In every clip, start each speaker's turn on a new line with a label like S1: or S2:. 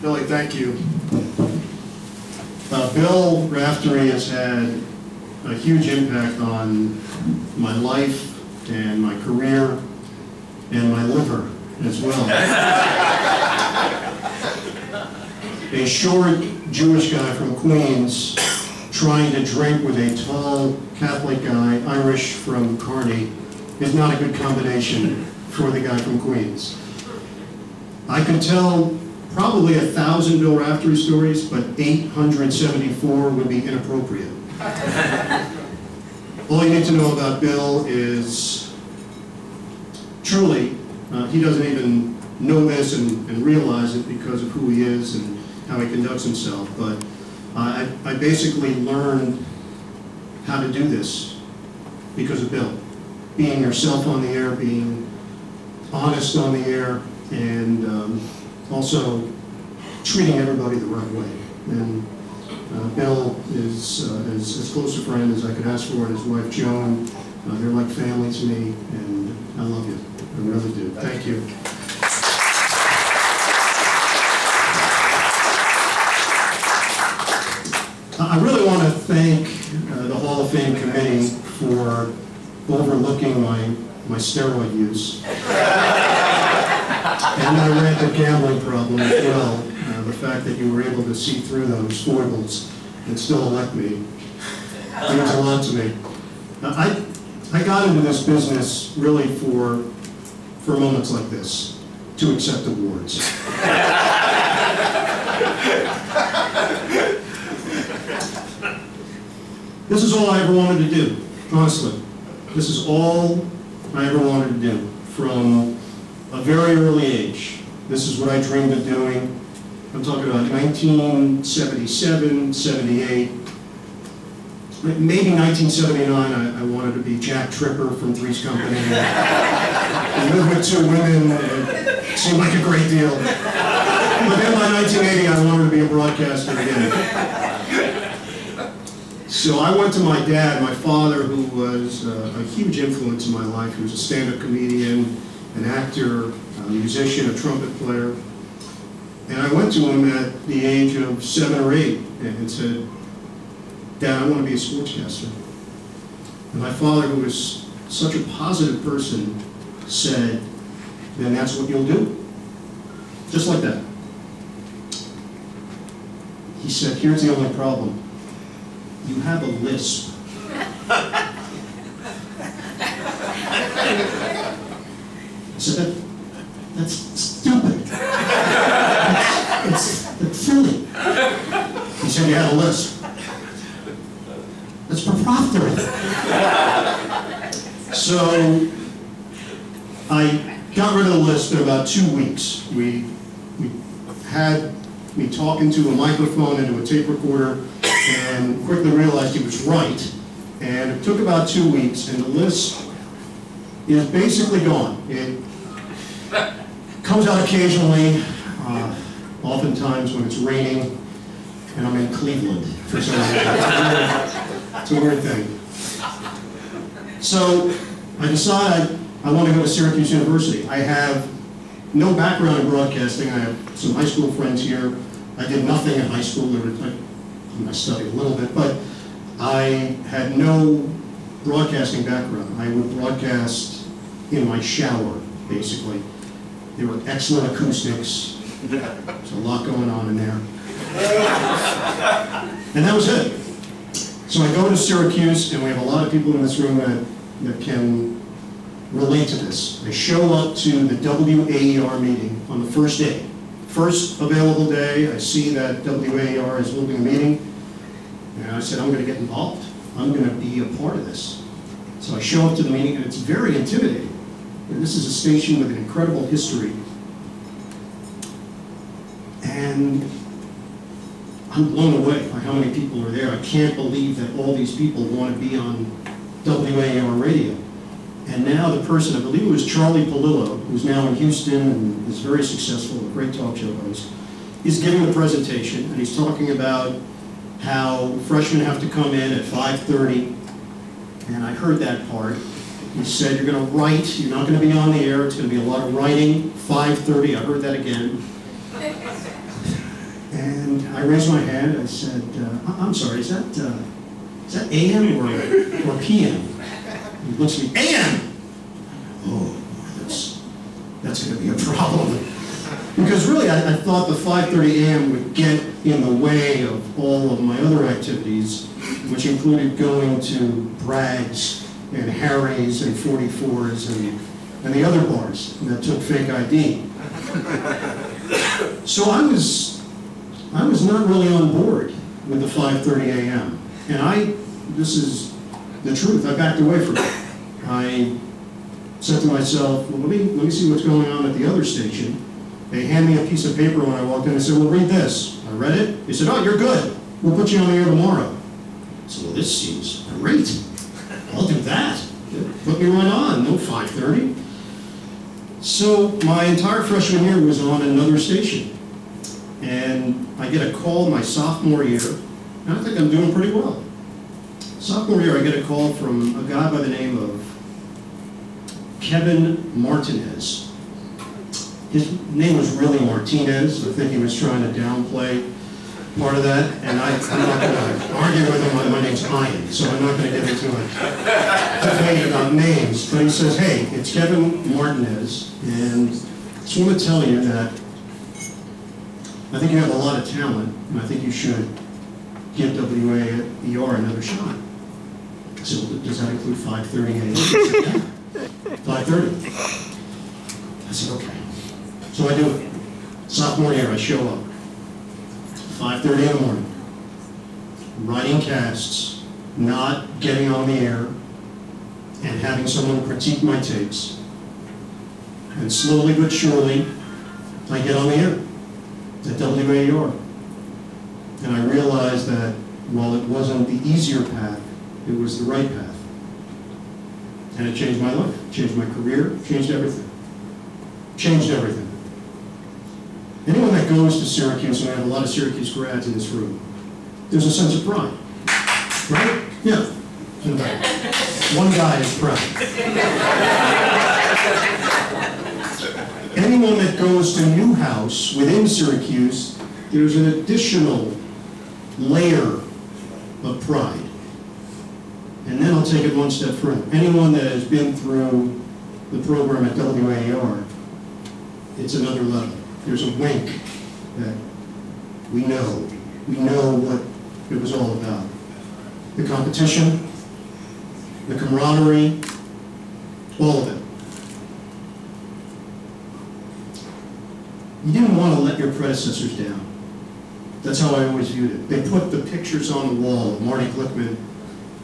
S1: Billy, thank you. Bill Raftery has had a huge impact on my life and my career and my liver as well. A short Jewish guy from Queens trying to drink with a tall Catholic guy, Irish from Kearney, is not a good combination for the guy from Queens. I could tell probably 1,000 Bill Raftery stories, but 874 would be inappropriate. All you need to know about Bill is, truly, he doesn't even know this and realize it because of who he is and how he conducts himself, but I basically learned how to do this because of Bill. Being yourself on the air, being honest on the air, and also treating everybody the right way. And Bill is as close a friend as I could ask for, and his wife Joan. They're like family to me, and I love you. I really do. Thank you. I really want to thank the Hall of Fame committee for overlooking my steroid use and my rampant gambling problem as well. The fact that you were able to see through those foibles and still elect me means a lot to me. I got into this business really for moments like this, to accept awards. This is all I ever wanted to do, honestly. This is all I ever wanted to do from a very early age. This is what I dreamed of doing. I'm talking about 1977, 78, maybe 1979. I wanted to be Jack Tripper from Three's Company. And live with 2 women. It seemed like a great deal. But then by 1980, I wanted to be a broadcaster again. So I went to my dad, my father, who was a huge influence in my life. He was a stand-up comedian, an actor, a musician, a trumpet player. And I went to him at the age of 7 or 8 and said, "Dad, I want to be a sportscaster." And my father, who was such a positive person, said, "Then that's what you'll do." Just like that. He said, "Here's the only problem. You have a lisp." I said, "That's stupid. It's silly." He said, "You have a lisp." That's preposterous. So I got rid of the lisp in about 2 weeks. We had me talking to a microphone into a tape recorder, and quickly realized he was right. And it took about 2 weeks, and the lisp is basically gone. It comes out occasionally, oftentimes when it's raining, and I'm in Cleveland for some reason. It's a weird thing. So I decided I want to go to Syracuse University. I have no background in broadcasting. I have some high school friends here. I did nothing in high school. I studied a little bit, but I had no broadcasting background. I would broadcast in my shower, basically. There were excellent acoustics. There's a lot going on in there. And that was it. So I go to Syracuse, and we have a lot of people in this room that can relate to this. I show up to the WAER meeting on the first day. First available day, I see that WAER is holding a meeting, and I said, I'm going to get involved. I'm going to be a part of this. So I show up to the meeting, and it's very intimidating. And this is a station with an incredible history. And I'm blown away by how many people are there. I can't believe that all these people want to be on WAER radio. And now the person, I believe it was Charlie Palillo, who's now in Houston and is very successful, a great talk show host, he's giving a presentation, and he's talking about how freshmen have to come in at 5:30, and I heard that part. He said, you're going to write, you're not going to be on the air, it's going to be a lot of writing, 5:30, I heard that again. And I raised my hand. I said, I'm sorry, is that AM or PM? He looks at me, AM! Oh, that's going to be a problem. Because really, I thought the 5:30 AM would get in the way of all of my other activities, which included going to Bragg's and Harry's and 44's and the other bars that took fake ID. So I was not really on board with the 5:30 AM. And this is the truth, I backed away from it. I said to myself, well, let me see what's going on at the other station. They hand me a piece of paper when I walked in. I said, well, read this. I read it. They said, oh, you're good. We'll put you on the air tomorrow. I said, well, this seems great. I'll do that. Put me right on, no 5:30. So my entire freshman year was on another station. And I get a call my sophomore year, and I think I'm doing pretty well. Sophomore year, I get a call from a guy by the name of Kevin Martinez. His name was really Martinez. I think he was trying to downplay part of that, and I'm not going to argue with him. My name's Ian, so I'm not going to get into a debate about names. But he says, hey, it's Kevin Martinez, and I just want to tell you that I think you have a lot of talent, and I think you should give WAER another shot. I said, well, does that include 5:30 AM? He said, yeah, 5:30. I said, okay. So I do it. Sophomore year, I show up. 5:30 in the morning. Writing casts, not getting on the air, and having someone critique my takes. And slowly but surely, I get on the air at WAER. And I realized that while it wasn't the easier path, it was the right path. And it changed my life, changed my career, changed everything. Changed everything. Anyone that goes to Syracuse, and I have a lot of Syracuse grads in this room, there's a sense of pride. Right? Yeah. One guy is proud. Anyone that goes to Newhouse within Syracuse, there's an additional layer of pride. And then I'll take it one step further. Anyone that has been through the program at WAER, it's another level. There's a wink that we know what it was all about. The competition, the camaraderie, all of it. You didn't want to let your predecessors down. That's how I always viewed it. They put the pictures on the wall of Marty Glickman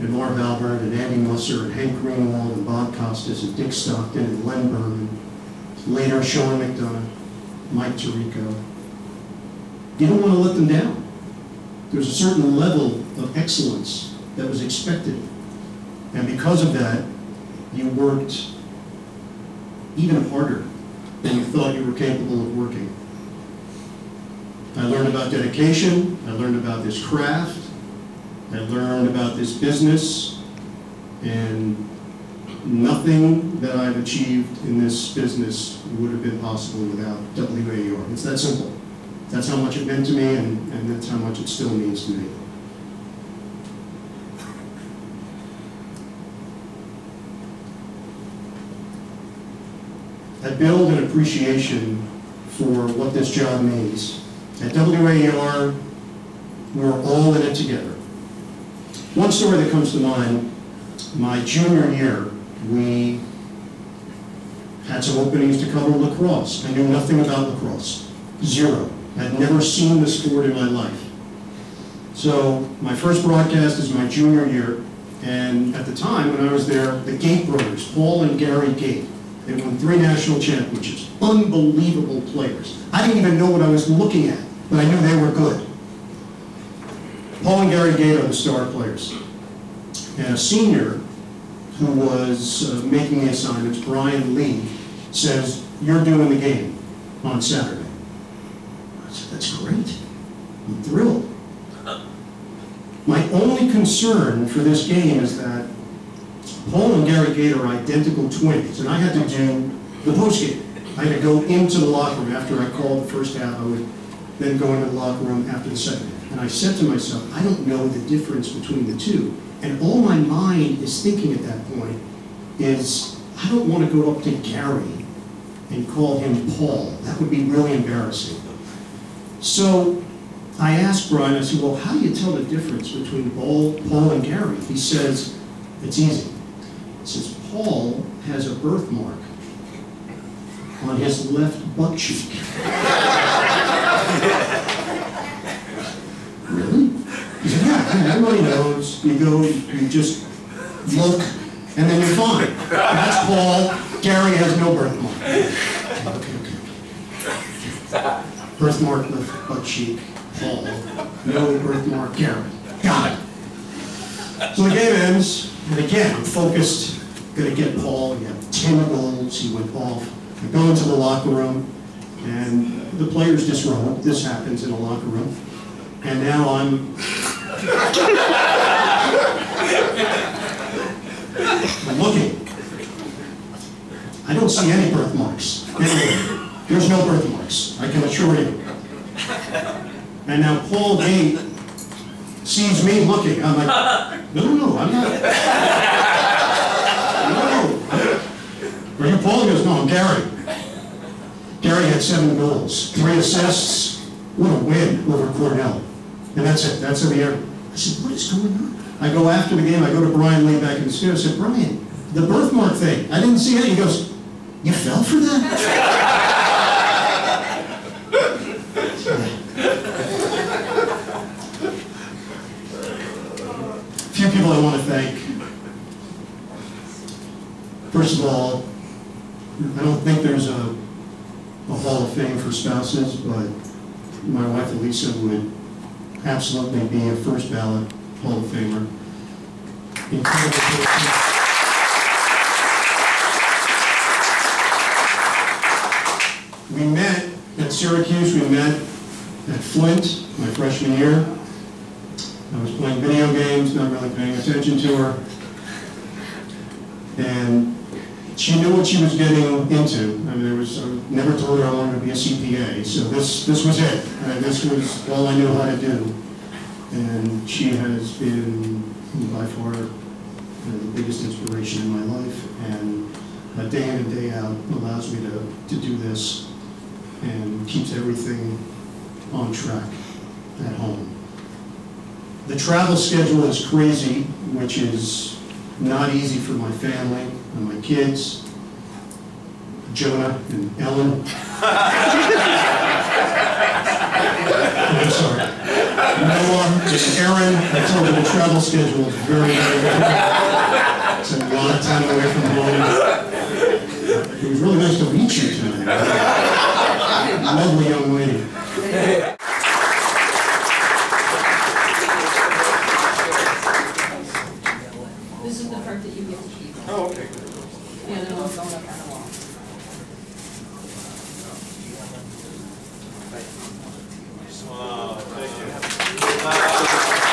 S1: and Marv Albert and Andy Musser and Hank Greenwald and Bob Costas and Dick Stockton and Len Berman, later Sean McDonough, Mike Tirico. You don't want to let them down. There's a certain level of excellence that was expected. And because of that, you worked even harder than you thought you were capable of working. I learned about dedication, I learned about this craft, I learned about this business, and nothing that I've achieved in this business would have been possible without WAER. It's that simple. That's how much it meant to me, and that's how much it still means to me. I build an appreciation for what this job means. At WAER, we're all in it together. One story that comes to mind, my junior year, we had some openings to cover lacrosse. I knew nothing about lacrosse, zero. I'd never seen the sport in my life. So my first broadcast is my junior year, and at the time when I was there, the Gate brothers, Paul and Gary Gate, they won 3 national championships. Unbelievable players. I didn't even know what I was looking at, but I knew they were good. Paul and Gary Gate are the star players. And a senior who was making the assignments, Brian Lee, says, you're doing the game on Saturday. I said, that's great. I'm thrilled. My only concern for this game is that Paul and Gary Gate are identical twins, and I had to do the postgame. I had to go into the locker room after I called the first half. I would than going to the locker room after the second half. And I said to myself, I don't know the difference between the two. And all my mind is thinking at that point is, I don't want to go up to Gary and call him Paul. That would be really embarrassing. So I asked Brian, I said, well, how do you tell the difference between Paul and Gary? He says, it's easy. He says, Paul has a birthmark on his left butt cheek. Really? He said, yeah, everybody knows. You go, you just look, and then you're fine. That's Paul. Gary has no birthmark. Okay. Birthmark, left butt cheek, Paul. No birthmark, Gary. Got it. So the game ends, and again, I'm focused. Gonna get Paul. He had 10 goals. He went off. I go into the locker room, and the players disrobe. This happens in a locker room. And now I'm looking. I don't see any birthmarks anywhere. There's no birthmarks, I can assure you. And now Paul Gate sees me looking. I'm like, no, I'm not. No. Are you Paul? He goes, no, I'm Gary. Gary had 7 goals, 3 assists. What a win over Cornell. And that's it. That's in the air. I said, what is going on? I go after the game. I go to Brian Lee back in the studio. I said, Brian, the birthmark thing. I didn't see it. He goes, you fell for that? A few people I want to thank. First of all, I don't think there's a Hall of Fame for spouses, but my wife Elisa would absolutely be a first ballot Hall of Famer. Incredible person. We met at Syracuse, we met at Flint my freshman year. I was playing video games, not really paying attention to her. And she knew what she was getting into. I mean, I never told her I wanted to be a CPA, so this was it. This was all I knew how to do. And she has been, by far, the biggest inspiration in my life, and day in and day out allows me to do this and keeps everything on track at home. The travel schedule is crazy, which is not easy for my family and my kids, Jonah and Ellen. I'm sorry. Noah and Aaron, I told them the travel schedule is very, very good. It's a lot of time away from home. It was really nice to meet you tonight. Lovely young lady.
S2: This is the part that you get to keep.
S3: Oh, okay.
S2: Yeah, then I'll go up on the wall.
S3: Thank you.